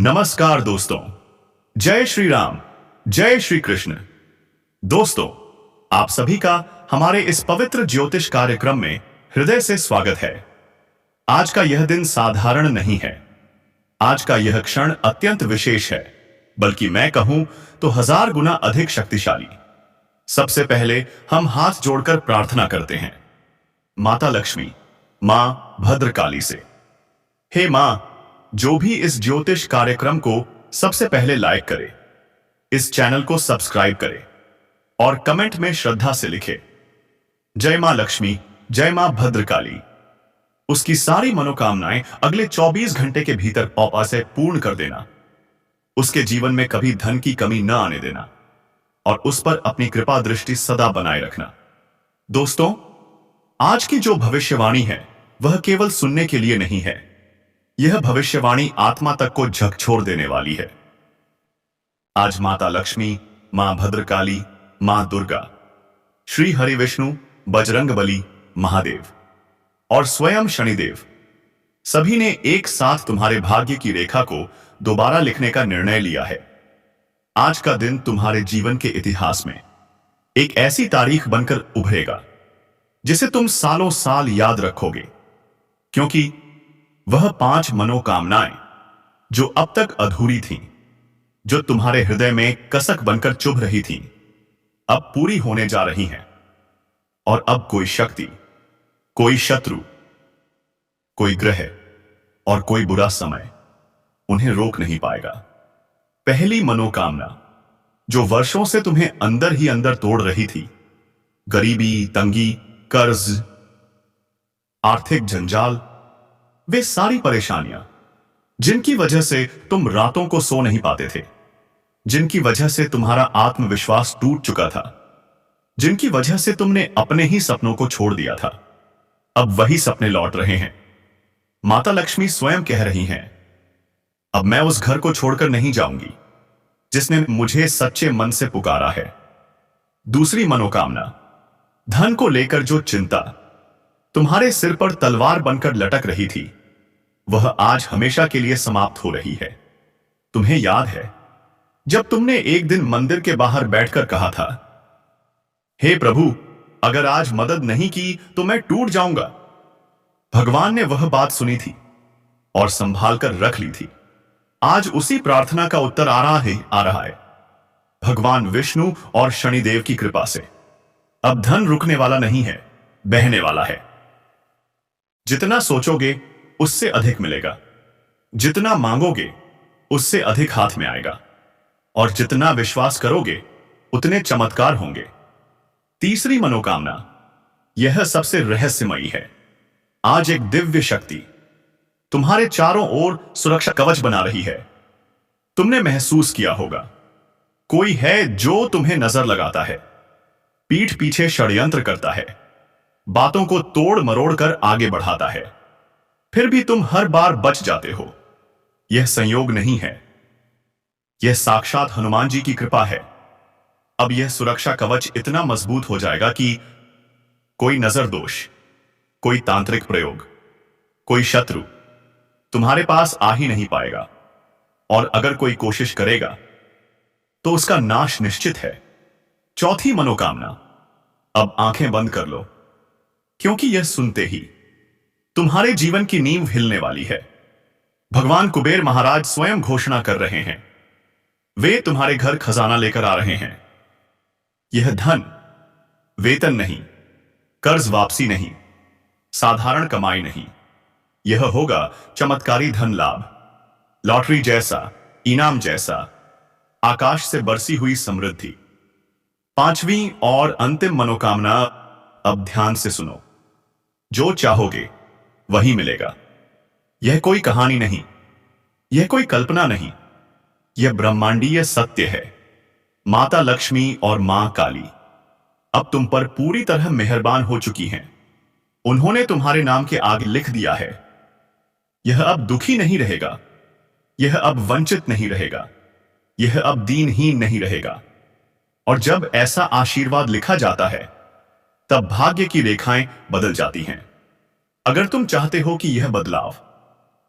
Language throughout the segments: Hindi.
नमस्कार दोस्तों। जय श्री राम, जय श्री कृष्ण। दोस्तों, आप सभी का हमारे इस पवित्र ज्योतिष कार्यक्रम में हृदय से स्वागत है। आज का यह दिन साधारण नहीं है। आज का यह क्षण अत्यंत विशेष है, बल्कि मैं कहूं तो 1000 गुना अधिक शक्तिशाली। सबसे पहले हम हाथ जोड़कर प्रार्थना करते हैं माता लक्ष्मी, मां भद्रकाली से। हे मां, जो भी इस ज्योतिष कार्यक्रम को सबसे पहले लाइक करे, इस चैनल को सब्सक्राइब करे और कमेंट में श्रद्धा से लिखे, जय मां लक्ष्मी, जय मां भद्रकाली। उसकी सारी मनोकामनाएं अगले 24 घंटे के भीतर पापा से पूर्ण कर देना। उसके जीवन में कभी धन की कमी न आने देना और उस पर अपनी कृपा दृष्टि सदा बनाए रखना। दोस्तों, आज की जो भविष्यवाणी है वह केवल सुनने के लिए नहीं है। यह भविष्यवाणी आत्मा तक को झकझोर देने वाली है। आज माता लक्ष्मी, मां भद्रकाली, मां दुर्गा, श्री हरि विष्णु, बजरंगबली, महादेव और स्वयं शनिदेव सभी ने एक साथ तुम्हारे भाग्य की रेखा को दोबारा लिखने का निर्णय लिया है। आज का दिन तुम्हारे जीवन के इतिहास में एक ऐसी तारीख बनकर उभरेगा जिसे तुम सालों साल याद रखोगे, क्योंकि वह 5 मनोकामनाएं जो अब तक अधूरी थीं, जो तुम्हारे हृदय में कसक बनकर चुभ रही थीं, अब पूरी होने जा रही हैं। और अब कोई शक्ति, कोई शत्रु, कोई ग्रह और कोई बुरा समय उन्हें रोक नहीं पाएगा। पहली मनोकामना जो वर्षों से तुम्हें अंदर ही अंदर तोड़ रही थी, गरीबी, तंगी, कर्ज, आर्थिक जंजाल, वे सारी परेशानियां जिनकी वजह से तुम रातों को सो नहीं पाते थे, जिनकी वजह से तुम्हारा आत्मविश्वास टूट चुका था, जिनकी वजह से तुमने अपने ही सपनों को छोड़ दिया था, अब वही सपने लौट रहे हैं। माता लक्ष्मी स्वयं कह रही हैं, अब मैं उस घर को छोड़कर नहीं जाऊंगी जिसने मुझे सच्चे मन से पुकारा है। दूसरी मनोकामना, धन को लेकर जो चिंता तुम्हारे सिर पर तलवार बनकर लटक रही थी, वह आज हमेशा के लिए समाप्त हो रही है। तुम्हें याद है जब तुमने एक दिन मंदिर के बाहर बैठकर कहा था, हे प्रभु, अगर आज मदद नहीं की तो मैं टूट जाऊंगा। भगवान ने वह बात सुनी थी और संभाल कर रख ली थी। आज उसी प्रार्थना का उत्तर आ रहा है भगवान विष्णु और शनिदेव की कृपा से। अब धन रुकने वाला नहीं है, बहने वाला है। जितना सोचोगे उससे अधिक मिलेगा, जितना मांगोगे उससे अधिक हाथ में आएगा और जितना विश्वास करोगे उतने चमत्कार होंगे। तीसरी मनोकामना, यह सबसे रहस्यमयी है। आज एक दिव्य शक्ति तुम्हारे चारों ओर सुरक्षा कवच बना रही है। तुमने महसूस किया होगा, कोई है जो तुम्हें नजर लगाता है, पीठ पीछे षड्यंत्र करता है, बातों को तोड़ मरोड़ कर आगे बढ़ाता है, फिर भी तुम हर बार बच जाते हो। यह संयोग नहीं है, यह साक्षात हनुमान जी की कृपा है। अब यह सुरक्षा कवच इतना मजबूत हो जाएगा कि कोई नजर दोष, कोई तांत्रिक प्रयोग, कोई शत्रु तुम्हारे पास आ ही नहीं पाएगा। और अगर कोई कोशिश करेगा तो उसका नाश निश्चित है। चौथी मनोकामना, अब आंखें बंद कर लो, क्योंकि यह सुनते ही तुम्हारे जीवन की नींव हिलने वाली है। भगवान कुबेर महाराज स्वयं घोषणा कर रहे हैं, वे तुम्हारे घर खजाना लेकर आ रहे हैं। यह धन वेतन नहीं, कर्ज वापसी नहीं, साधारण कमाई नहीं, यह होगा चमत्कारी धन लाभ, लॉटरी जैसा, इनाम जैसा, आकाश से बरसी हुई समृद्धि। पांचवी और अंतिम मनोकामना, अब ध्यान से सुनो, जो चाहोगे वही मिलेगा। यह कोई कहानी नहीं, यह कोई कल्पना नहीं, यह ब्रह्मांडीय सत्य है। माता लक्ष्मी और मां काली अब तुम पर पूरी तरह मेहरबान हो चुकी हैं। उन्होंने तुम्हारे नाम के आगे लिख दिया है। यह अब दुखी नहीं रहेगा, यह अब वंचित नहीं रहेगा, यह अब दीनहीन नहीं रहेगा। और जब ऐसा आशीर्वाद लिखा जाता है तब भाग्य की रेखाएं बदल जाती हैं। अगर तुम चाहते हो कि यह बदलाव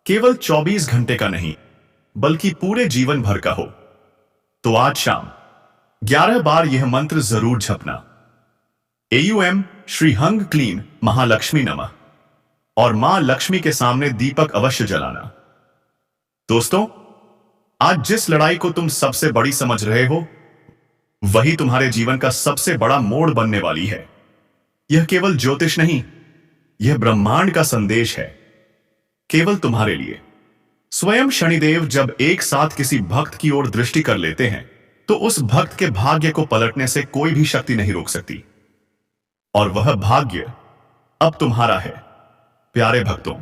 केवल 24 घंटे का नहीं बल्कि पूरे जीवन भर का हो। तो आज शाम 11 बार यह मंत्र जरूर जपना। एयूएम श्री हंग क्लीन महालक्ष्मी नमः, और मां लक्ष्मी के सामने दीपक अवश्य जलाना। दोस्तों, आज जिस लड़ाई को तुम सबसे बड़ी समझ रहे हो, वही तुम्हारे जीवन का सबसे बड़ा मोड़ बनने वाली है। यह केवल ज्योतिष नहीं, यह ब्रह्मांड का संदेश है, केवल तुम्हारे लिए। स्वयं शनिदेव जब एक साथ किसी भक्त की ओर दृष्टि कर लेते हैं, तो उस भक्त के भाग्य को पलटने से कोई भी शक्ति नहीं रोक सकती। और वह भाग्य अब तुम्हारा है। प्यारे भक्तों,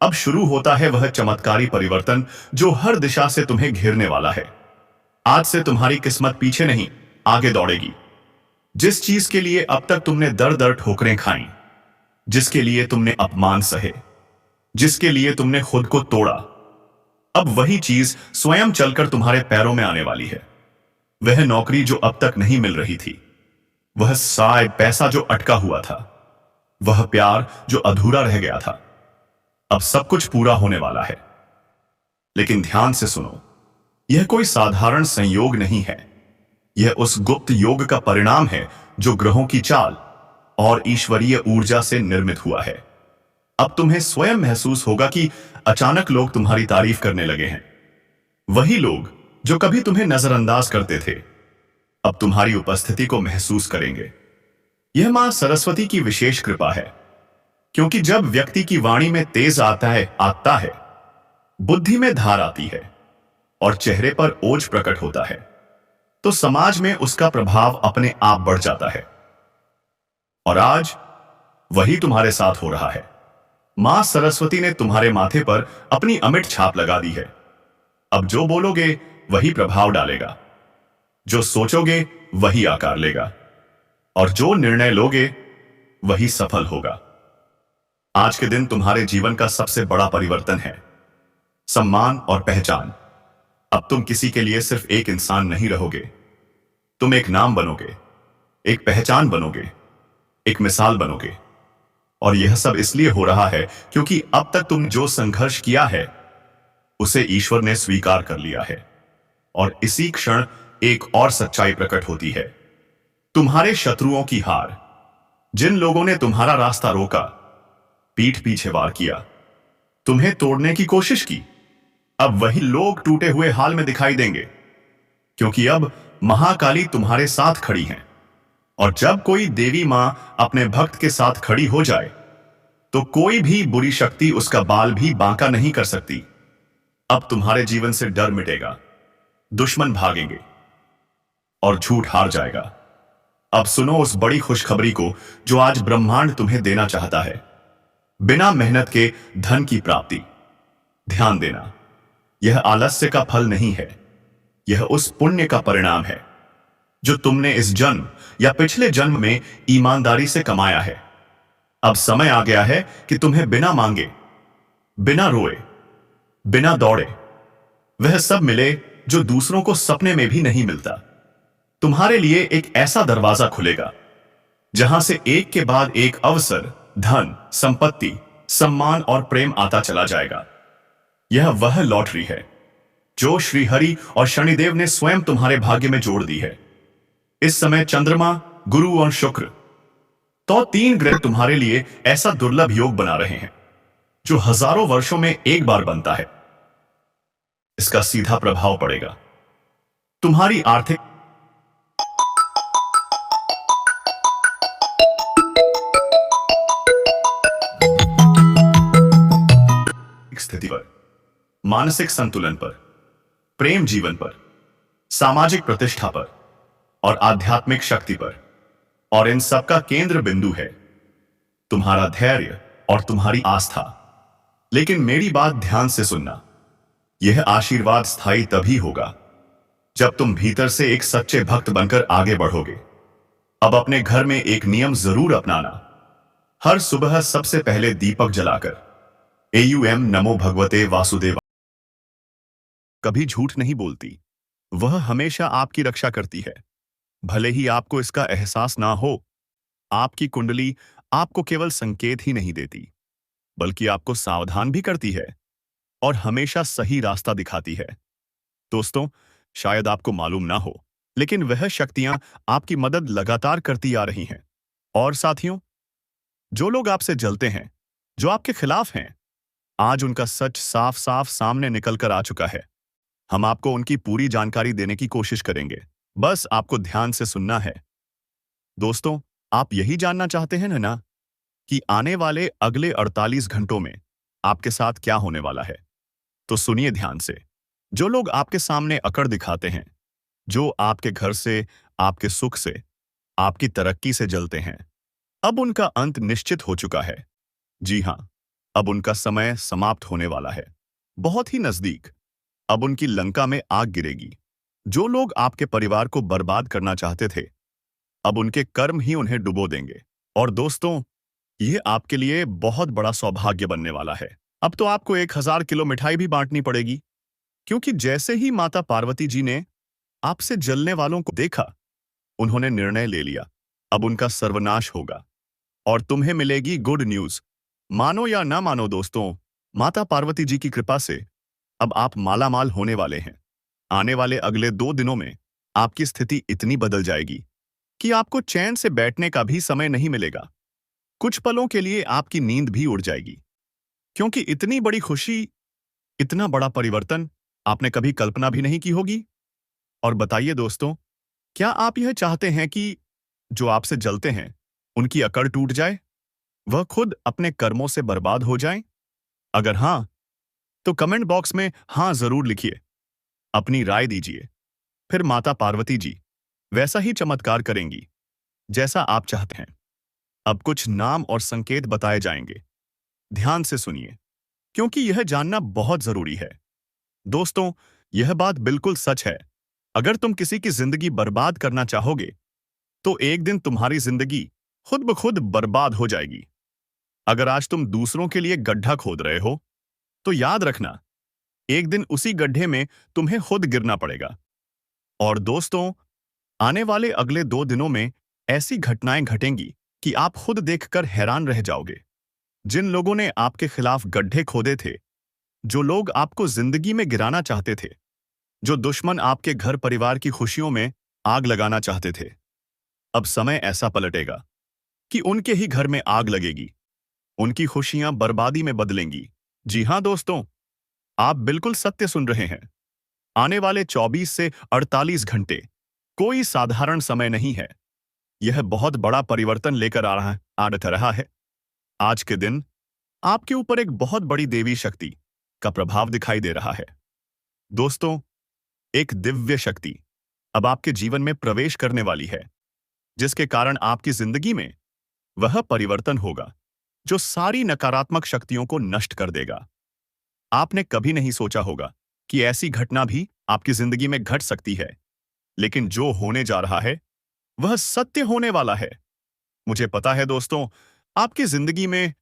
अब शुरू होता है वह चमत्कारी परिवर्तन जो हर दिशा से तुम्हें घेरने वाला है। आज से तुम्हारी किस्मत पीछे नहीं, आगे दौड़ेगी। जिस चीज के लिए अब तक तुमने दर दर ठोकरें खाई, जिसके लिए तुमने अपमान सहे, जिसके लिए तुमने खुद को तोड़ा, अब वही चीज स्वयं चलकर तुम्हारे पैरों में आने वाली है। वह नौकरी जो अब तक नहीं मिल रही थी, वह शायद पैसा जो अटका हुआ था, वह प्यार जो अधूरा रह गया था, अब सब कुछ पूरा होने वाला है। लेकिन ध्यान से सुनो, यह कोई साधारण संयोग नहीं है। यह उस गुप्त योग का परिणाम है जो ग्रहों की चाल और ईश्वरीय ऊर्जा से निर्मित हुआ है। अब तुम्हें स्वयं महसूस होगा कि अचानक लोग तुम्हारी तारीफ करने लगे हैं। वही लोग जो कभी तुम्हें नजरअंदाज करते थे, अब तुम्हारी उपस्थिति को महसूस करेंगे। यह मां सरस्वती की विशेष कृपा है, क्योंकि जब व्यक्ति की वाणी में तेज आता है, बुद्धि में धार आती है और चेहरे पर ओज प्रकट होता है, तो समाज में उसका प्रभाव अपने आप बढ़ जाता है। और आज वही तुम्हारे साथ हो रहा है। मां सरस्वती ने तुम्हारे माथे पर अपनी अमिट छाप लगा दी है। अब जो बोलोगे वही प्रभाव डालेगा, जो सोचोगे वही आकार लेगा, और जो निर्णय लोगे वही सफल होगा। आज के दिन तुम्हारे जीवन का सबसे बड़ा परिवर्तन है, सम्मान और पहचान। अब तुम किसी के लिए सिर्फ एक इंसान नहीं रहोगे, तुम एक नाम बनोगे, एक पहचान बनोगे, एक मिसाल बनोगे। और यह सब इसलिए हो रहा है क्योंकि अब तक तुम जो संघर्ष किया है, उसे ईश्वर ने स्वीकार कर लिया है। और इसी क्षण एक और सच्चाई प्रकट होती है। तुम्हारे शत्रुओं की हार, जिन लोगों ने तुम्हारा रास्ता रोका, पीठ पीछे वार किया, तुम्हें तोड़ने की कोशिश की, अब वही लोग टूटे हुए हाल में दिखाई देंगे, क्योंकि अब महाकाली तुम्हारे साथ खड़ी हैं। और जब कोई देवी मां अपने भक्त के साथ खड़ी हो जाए, तो कोई भी बुरी शक्ति उसका बाल भी बांका नहीं कर सकती। अब तुम्हारे जीवन से डर मिटेगा, दुश्मन भागेंगे और झूठ हार जाएगा। अब सुनो उस बड़ी खुशखबरी को जो आज ब्रह्मांड तुम्हें देना चाहता है। बिना मेहनत के धन की प्राप्ति। ध्यान देना, यह आलस्य का फल नहीं है, यह उस पुण्य का परिणाम है जो तुमने इस जन्म या पिछले जन्म में ईमानदारी से कमाया है। अब समय आ गया है कि तुम्हें बिना मांगे, बिना रोए, बिना दौड़े वह सब मिले जो दूसरों को सपने में भी नहीं मिलता। तुम्हारे लिए एक ऐसा दरवाजा खुलेगा जहां से एक के बाद एक अवसर, धन, संपत्ति, सम्मान और प्रेम आता चला जाएगा। यह वह लॉटरी है जो श्री हरि और शनिदेव ने स्वयं तुम्हारे भाग्य में जोड़ दी है। इस समय चंद्रमा, गुरु और शुक्र, तो तीन ग्रह तुम्हारे लिए ऐसा दुर्लभ योग बना रहे हैं जो हजारों वर्षों में एक बार बनता है। इसका सीधा प्रभाव पड़ेगा तुम्हारी आर्थिक स्थिति पर, मानसिक संतुलन पर, प्रेम जीवन पर, सामाजिक प्रतिष्ठा पर और आध्यात्मिक शक्ति पर। और इन सब का केंद्र बिंदु है तुम्हारा धैर्य और तुम्हारी आस्था। लेकिन मेरी बात ध्यान से सुनना, यह आशीर्वाद स्थायी तभी होगा जब तुम भीतर से एक सच्चे भक्त बनकर आगे बढ़ोगे। अब अपने घर में एक नियम जरूर अपनाना, हर सुबह सबसे पहले दीपक जलाकर एयूएम नमो भगवते वासुदेव। कभी झूठ नहीं बोलती, वह हमेशा आपकी रक्षा करती है। भले ही आपको इसका एहसास ना हो, आपकी कुंडली आपको केवल संकेत ही नहीं देती, बल्कि आपको सावधान भी करती है। और हमेशा सही रास्ता दिखाती है। दोस्तों, शायद आपको मालूम ना हो, लेकिन वह शक्तियां आपकी मदद लगातार करती आ रही हैं। और साथियों, जो लोग आपसे जलते हैं, जो आपके खिलाफ हैं, आज उनका सच साफ साफ सामने निकल कर आ चुका है। हम आपको उनकी पूरी जानकारी देने की कोशिश करेंगे। बस आपको ध्यान से सुनना है। दोस्तों, आप यही जानना चाहते हैं ना कि आने वाले अगले 48 घंटों में आपके साथ क्या होने वाला है? तो सुनिए ध्यान से। जो लोग आपके सामने अकड़ दिखाते हैं, जो आपके घर से, आपके सुख से, आपकी तरक्की से जलते हैं, अब उनका अंत निश्चित हो चुका है। जी हां, अब उनका समय समाप्त होने वाला है। बहुत ही नजदीक। अब उनकी लंका में आग गिरेगी। जो लोग आपके परिवार को बर्बाद करना चाहते थे, अब उनके कर्म ही उन्हें डुबो देंगे। और दोस्तों, यह आपके लिए बहुत बड़ा सौभाग्य बनने वाला है। अब तो आपको 1000 किलो मिठाई भी बांटनी पड़ेगी, क्योंकि जैसे ही माता पार्वती जी ने आपसे जलने वालों को देखा, उन्होंने निर्णय ले लिया। अब उनका सर्वनाश होगा और तुम्हें मिलेगी गुड न्यूज। मानो या ना मानो दोस्तों, माता पार्वती जी की कृपा से अब आप मालामाल होने वाले हैं। आने वाले अगले 2 दिनों में आपकी स्थिति इतनी बदल जाएगी कि आपको चैन से बैठने का भी समय नहीं मिलेगा। कुछ पलों के लिए आपकी नींद भी उड़ जाएगी, क्योंकि इतनी बड़ी खुशी, इतना बड़ा परिवर्तन आपने कभी कल्पना भी नहीं की होगी। और बताइए दोस्तों, क्या आप यह चाहते हैं कि जो आपसे जलते हैं, उनकी अकड़ टूट जाए, वह खुद अपने कर्मों से बर्बाद हो जाएं? अगर हां, तो कमेंट बॉक्स में हां जरूर लिखिए। अपनी राय दीजिए। फिर माता पार्वती जी वैसा ही चमत्कार करेंगी जैसा आप चाहते हैं। अब कुछ नाम और संकेत बताए जाएंगे। ध्यान से सुनिए, क्योंकि यह जानना बहुत जरूरी है। दोस्तों, यह बात बिल्कुल सच है। अगर तुम किसी की जिंदगी बर्बाद करना चाहोगे, तो एक दिन तुम्हारी जिंदगी खुद ब खुद बर्बाद हो जाएगी। अगर आज तुम दूसरों के लिए गड्ढा खोद रहे हो, तो याद रखना, एक दिन उसी गड्ढे में तुम्हें खुद गिरना पड़ेगा। और दोस्तों, आने वाले अगले 2 दिनों में ऐसी घटनाएं घटेंगी कि आप खुद देखकर हैरान रह जाओगे। जिन लोगों ने आपके खिलाफ गड्ढे खोदे थे, जो लोग आपको जिंदगी में गिराना चाहते थे, जो दुश्मन आपके घर परिवार की खुशियों में आग लगाना चाहते थे, अब समय ऐसा पलटेगा कि उनके ही घर में आग लगेगी। उनकी खुशियां बर्बादी में बदलेंगी। जी हां दोस्तों, आप बिल्कुल सत्य सुन रहे हैं। आने वाले 24 से 48 घंटे कोई साधारण समय नहीं है। यह बहुत बड़ा परिवर्तन लेकर आ रहा है। आज के दिन आपके ऊपर एक बहुत बड़ी देवी शक्ति का प्रभाव दिखाई दे रहा है। दोस्तों, एक दिव्य शक्ति अब आपके जीवन में प्रवेश करने वाली है, जिसके कारण आपकी जिंदगी में वह परिवर्तन होगा जो सारी नकारात्मक शक्तियों को नष्ट कर देगा। आपने कभी नहीं सोचा होगा कि ऐसी घटना भी आपकी जिंदगी में घट सकती है, लेकिन जो होने जा रहा है वह सत्य होने वाला है। मुझे पता है दोस्तों, आपकी जिंदगी में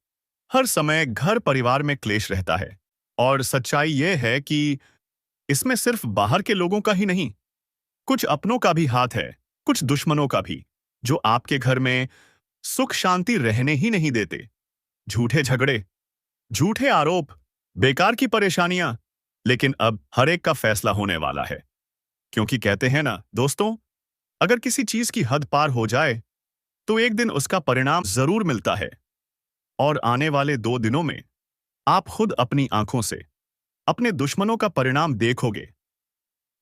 हर समय घर परिवार में क्लेश रहता है, और सच्चाई यह है कि इसमें सिर्फ बाहर के लोगों का ही नहीं, कुछ अपनों का भी हाथ है, कुछ दुश्मनों का भी, जो आपके घर में सुख शांति रहने ही नहीं देते। झूठे झगड़े, झूठे आरोप, बेकार की परेशानियां। लेकिन अब हर एक का फैसला होने वाला है, क्योंकि कहते हैं ना दोस्तों, अगर किसी चीज की हद पार हो जाए, तो एक दिन उसका परिणाम जरूर मिलता है। और आने वाले 2 दिनों में आप खुद अपनी आंखों से अपने दुश्मनों का परिणाम देखोगे।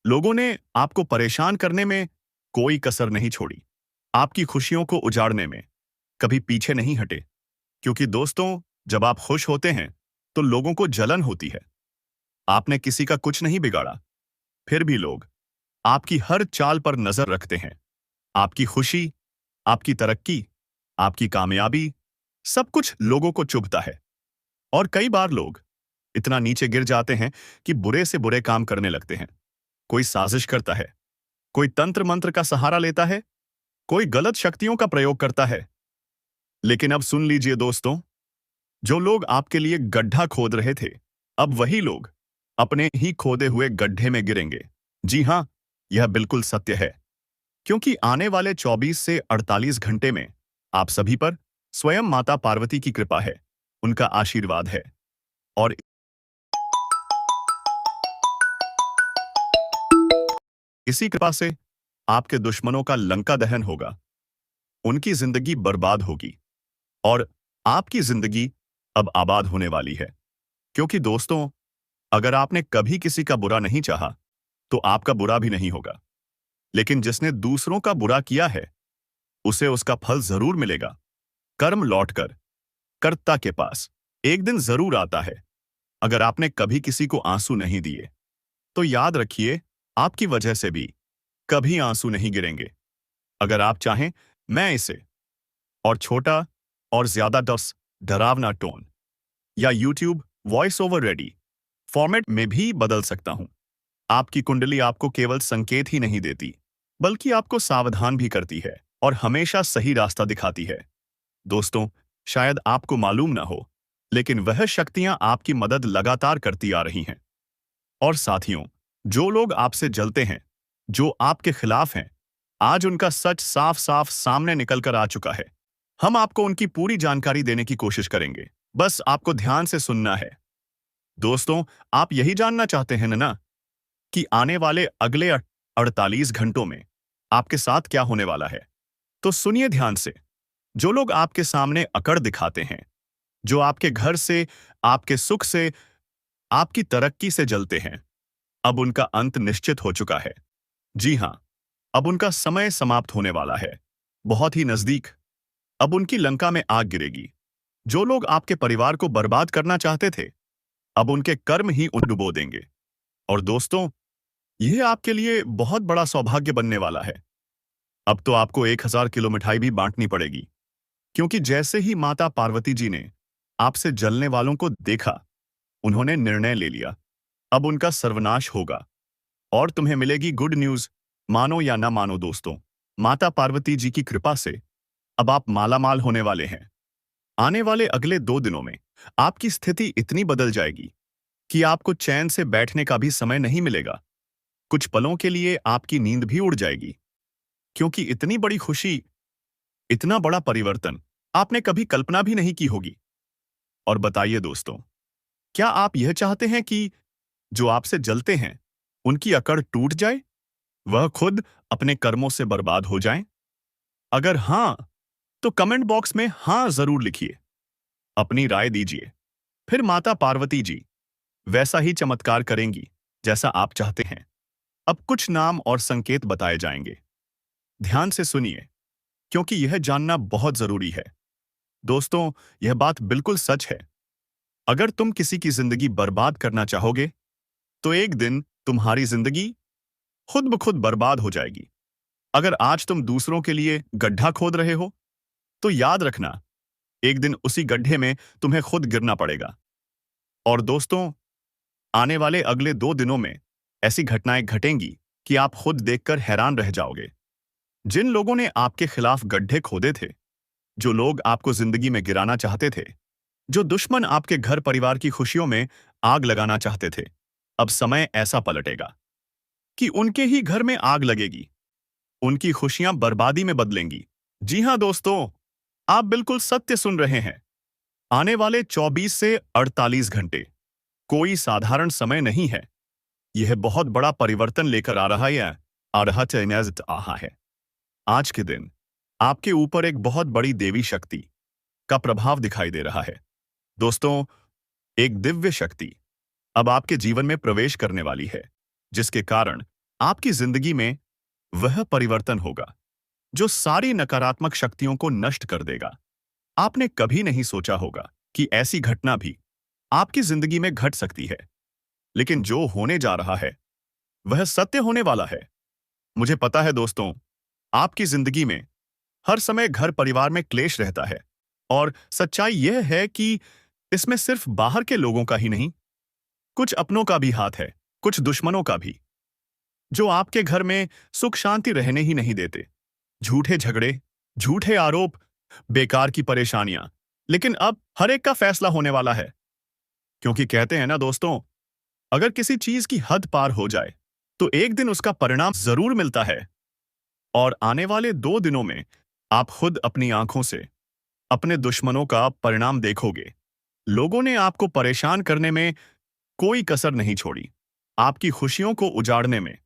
लोगों ने आपको परेशान करने में कोई कसर नहीं छोड़ी, आपकी खुशियों को उजाड़ने में कभी पीछे नहीं हटे। क्योंकि दोस्तों, जब आप खुश होते हैं तो लोगों को जलन होती है। आपने किसी का कुछ नहीं बिगाड़ा, फिर भी लोग आपकी हर चाल पर नजर रखते हैं। आपकी खुशी, आपकी तरक्की, आपकी कामयाबी, सब कुछ लोगों को चुभता है। और कई बार लोग इतना नीचे गिर जाते हैं कि बुरे से बुरे काम करने लगते हैं। कोई साजिश करता है, कोई तंत्र मंत्र का सहारा लेता है, कोई गलत शक्तियों का प्रयोग करता है। लेकिन अब सुन लीजिए दोस्तों, जो लोग आपके लिए गड्ढा खोद रहे थे, अब वही लोग अपने ही खोदे हुए गड्ढे में गिरेंगे। जी हां, यह बिल्कुल सत्य है, क्योंकि आने वाले 24 से 48 घंटे में आप सभी पर स्वयं माता पार्वती की कृपा है, उनका आशीर्वाद है। और इसी कृपा से आपके दुश्मनों का लंका दहन होगा, उनकी जिंदगी बर्बाद होगी और आपकी जिंदगी अब आबाद होने वाली है। क्योंकि दोस्तों, अगर आपने कभी किसी का बुरा नहीं चाहा, तो आपका बुरा भी नहीं होगा। लेकिन जिसने दूसरों का बुरा किया है, उसे उसका फल जरूर मिलेगा। कर्म लौटकर कर्ता के पास एक दिन जरूर आता है। अगर आपने कभी किसी को आंसू नहीं दिए, तो याद रखिए, आपकी वजह से भी कभी आंसू नहीं गिरेंगे। अगर आप चाहें, मैं इसे और छोटा और ज्यादा डरावना टोन या YouTube voice over ready format में भी बदल सकता हूं। आपकी कुंडली आपको केवल संकेत ही नहीं देती, बल्कि आपको सावधान भी करती है और हमेशा सही रास्ता दिखाती है। दोस्तों, शायद आपको मालूम ना हो, लेकिन वह शक्तियां आपकी मदद लगातार करती आ रही हैं। और साथियों, जो लोग आपसे जलते हैं, जो आपके खिलाफ हैं, आज उनका सच साफ साफ सामने निकल कर आ चुका है। हम आपको उनकी पूरी जानकारी देने की कोशिश करेंगे। बस आपको ध्यान से सुनना है। दोस्तों, आप यही जानना चाहते हैं ना कि आने वाले अगले 48 घंटों में आपके साथ क्या होने वाला है? तो सुनिए ध्यान से। जो लोग आपके सामने अकड़ दिखाते हैं, जो आपके घर से, आपके सुख से, आपकी तरक्की से जलते हैं, अब उनका अंत निश्चित हो चुका है। जी हां, अब उनका समय समाप्त होने वाला है, बहुत ही नजदीक। अब उनकी लंका में आग गिरेगी। जो लोग आपके परिवार को बर्बाद करना चाहते थे, अब उनके कर्म ही उन डुबो देंगे। और दोस्तों, यह आपके लिए बहुत बड़ा सौभाग्य बनने वाला है। अब तो आपको 1000 किलो मिठाई भी बांटनी पड़ेगी, क्योंकि जैसे ही माता पार्वती जी ने आपसे जलने वालों को देखा, उन्होंने निर्णय ले लिया, अब उनका सर्वनाश होगा। और तुम्हें मिलेगी गुड न्यूज, मानो या ना मानो दोस्तों, माता पार्वती जी की कृपा से अब आप मालामाल होने वाले हैं। आने वाले अगले 2 दिनों में आपकी स्थिति इतनी बदल जाएगी कि आपको चैन से बैठने का भी समय नहीं मिलेगा। कुछ पलों के लिए आपकी नींद भी उड़ जाएगी, क्योंकि इतनी बड़ी खुशी, इतना बड़ा परिवर्तन आपने कभी कल्पना भी नहीं की होगी। और बताइए दोस्तों, क्या आप यह चाहते हैं कि जो आपसे जलते हैं, उनकी अकड़ टूट जाए, वह खुद अपने कर्मों से बर्बाद हो जाएं? अगर हां, तो कमेंट बॉक्स में हां जरूर लिखिए। अपनी राय दीजिए। फिर माता पार्वती जी वैसा ही चमत्कार करेंगी जैसा आप चाहते हैं। अब कुछ नाम और संकेत बताए जाएंगे। ध्यान से सुनिए, क्योंकि यह जानना बहुत जरूरी है। दोस्तों, यह बात बिल्कुल सच है। अगर तुम किसी की जिंदगी बर्बाद करना चाहोगे, तो एक दिन तुम्हारी जिंदगी खुद ब खुद बर्बाद हो जाएगी। अगर आज तुम दूसरों के लिए गड्ढा खोद रहे हो, तो याद रखना, एक दिन उसी गड्ढे में तुम्हें खुद गिरना पड़ेगा। और दोस्तों, आने वाले अगले 2 दिनों में ऐसी घटनाएं घटेंगी कि आप खुद देखकर हैरान रह जाओगे। जिन लोगों ने आपके खिलाफ गड्ढे खोदे थे, जो लोग आपको जिंदगी में गिराना चाहते थे, जो दुश्मन आपके घर परिवार की खुशियों में आग लगाना चाहते थे, अब समय ऐसा पलटेगा कि उनके ही घर में आग लगेगी। उनकी खुशियां बर्बादी में बदलेंगी। जी हां दोस्तों, आप बिल्कुल सत्य सुन रहे हैं। आने वाले 24 से 48 घंटे कोई साधारण समय नहीं है। यह बहुत बड़ा परिवर्तन लेकर आ रहा है। आज के दिन आपके ऊपर एक बहुत बड़ी देवी शक्ति का प्रभाव दिखाई दे रहा है। दोस्तों, एक दिव्य शक्ति अब आपके जीवन में प्रवेश करने वाली है, जिसके कारण आपकी जिंदगी में वह परिवर्तन होगा जो सारी नकारात्मक शक्तियों को नष्ट कर देगा। आपने कभी नहीं सोचा होगा कि ऐसी घटना भी आपकी जिंदगी में घट सकती है, लेकिन जो होने जा रहा है वह सत्य होने वाला है। मुझे पता है दोस्तों, आपकी जिंदगी में हर समय घर परिवार में क्लेश रहता है, और सच्चाई यह है कि इसमें सिर्फ बाहर के लोगों का ही नहीं, कुछ अपनों का भी हाथ है, कुछ दुश्मनों का भी, जो आपके घर में सुख शांति रहने ही नहीं देते। झूठे झगड़े, झूठे आरोप, बेकार की परेशानियां। लेकिन अब हर एक का फैसला होने वाला है, क्योंकि कहते हैं ना दोस्तों, अगर किसी चीज की हद पार हो जाए, तो एक दिन उसका परिणाम जरूर मिलता है। और आने वाले 2 दिनों में आप खुद अपनी आंखों से अपने दुश्मनों का परिणाम देखोगे। लोगों ने आपको परेशान करने में कोई कसर नहीं छोड़ी, आपकी खुशियों को उजाड़ने में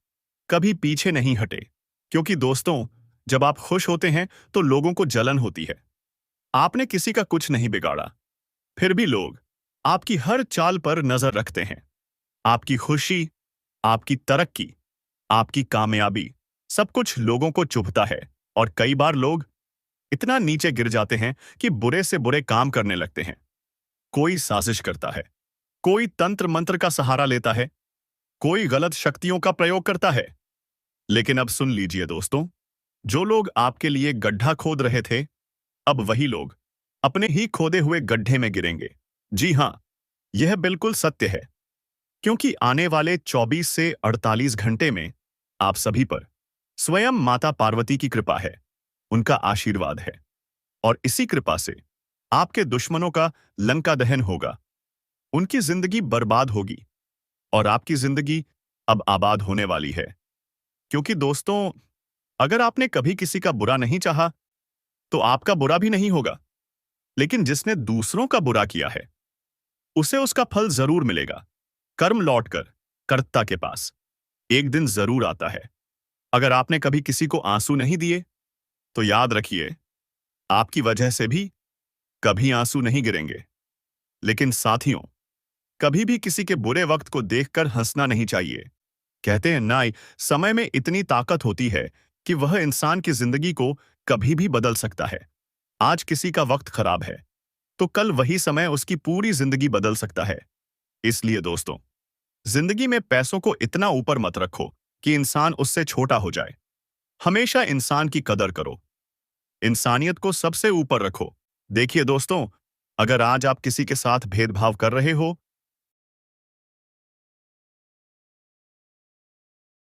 कभी पीछे नहीं हटे, क्योंकि दोस्तों, जब आप खुश होते हैं तो लोगों को जलन होती है। आपने किसी का कुछ नहीं बिगाड़ा, फिर भी लोग आपकी हर चाल पर नजर रखते हैं। आपकी खुशी, आपकी तरक्की, आपकी कामयाबी, सब कुछ लोगों को चुभता है। और कई बार लोग इतना नीचे गिर जाते हैं कि बुरे से बुरे काम करने लगते हैं। कोई साजिश करता है, कोई तंत्र मंत्र का सहारा लेता है, कोई गलत शक्तियों का प्रयोग करता है। लेकिन अब सुन लीजिए दोस्तों, जो लोग आपके लिए गड्ढा खोद रहे थे, अब वही लोग अपने ही खोदे हुए गड्ढे में गिरेंगे। जी हां, यह बिल्कुल सत्य है, क्योंकि आने वाले 24 से 48 घंटे में आप सभी पर स्वयं माता पार्वती की कृपा है, उनका आशीर्वाद है। और इसी कृपा से आपके दुश्मनों का लंका दहन होगा, उनकी जिंदगी बर्बाद होगी और आपकी जिंदगी अब आबाद होने वाली है। क्योंकि दोस्तों, अगर आपने कभी किसी का बुरा नहीं चाहा, तो आपका बुरा भी नहीं होगा। लेकिन जिसने दूसरों का बुरा किया है, उसे उसका फल जरूर मिलेगा। कर्म लौटकर कर्ता के पास एक दिन जरूर आता है। अगर आपने कभी किसी को आंसू नहीं दिए, तो याद रखिए, आपकी वजह से भी कभी आंसू नहीं गिरेंगे। लेकिन साथियों, कभी भी किसी के बुरे वक्त को देखकर हंसना नहीं चाहिए। कहते हैं ना, समय में इतनी ताकत होती है कि वह इंसान की जिंदगी को कभी भी बदल सकता है। आज किसी का वक्त खराब है, तो कल वही समय उसकी पूरी जिंदगी बदल सकता है। इसलिए दोस्तों, जिंदगी में पैसों को इतना ऊपर मत रखो कि इंसान उससे छोटा हो जाए। हमेशा इंसान की कदर करो, इंसानियत को सबसे ऊपर रखो। देखिए दोस्तों, अगर आज आप किसी के साथ भेदभाव कर रहे हो,